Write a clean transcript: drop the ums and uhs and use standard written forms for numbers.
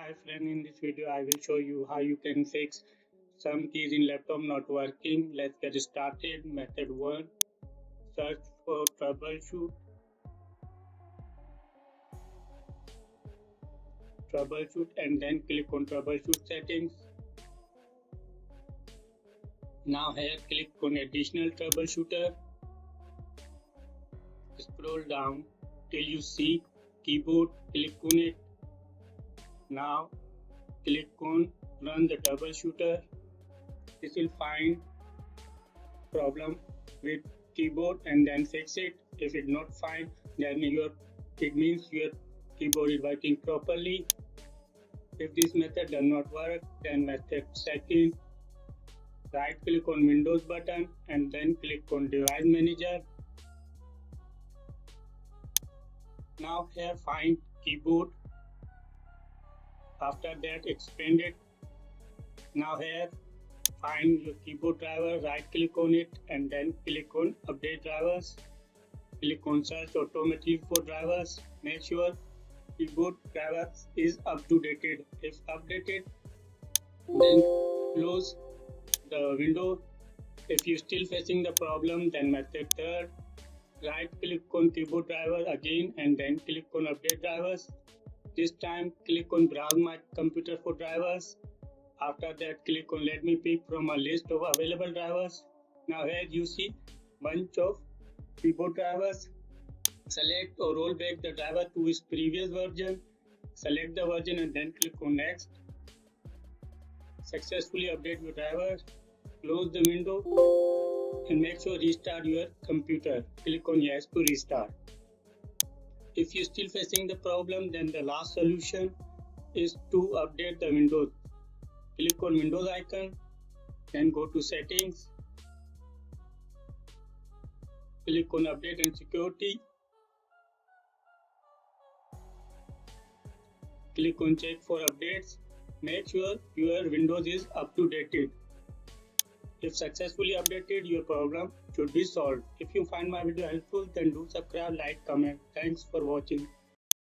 Hi friend, in this video I will show you how you can fix some keys in laptop not working. Let's get started. Method 1. Search for troubleshoot and then click on troubleshoot settings. Now here click on additional troubleshooter. Scroll down till you see keyboard, click on it. Now click on run the troubleshooter. This will find problem with keyboard and then fix it. If it's not fine, then it means your keyboard is working properly. If this method does not work, then method 2. Right click on Windows button and then click on Device Manager. Now here find keyboard. After that expand it. Now here find your keyboard driver, right click on it and then click on update drivers. Click on search automatically for drivers. Make sure keyboard driver is up to date. If updated, then close the window. If you're still facing the problem, then method 3. Right click on keyboard driver again and then click on update drivers. This time click on browse my computer for drivers. After that click on let me pick from a list of available drivers. Now here you see bunch of keyboard drivers. Select or roll back the driver to its previous version. Select the version and then click on next. Successfully update your driver. Close the window and make sure restart your computer. Click on yes to restart. If you're still facing the problem, then the last solution is to update the Windows. Click on Windows icon, then go to settings. Click on update and security. Click on check for updates. Make sure your Windows is up to date. If successfully updated, your problem should be solved. If you find my video helpful, then do subscribe, like, comment. Thanks for watching.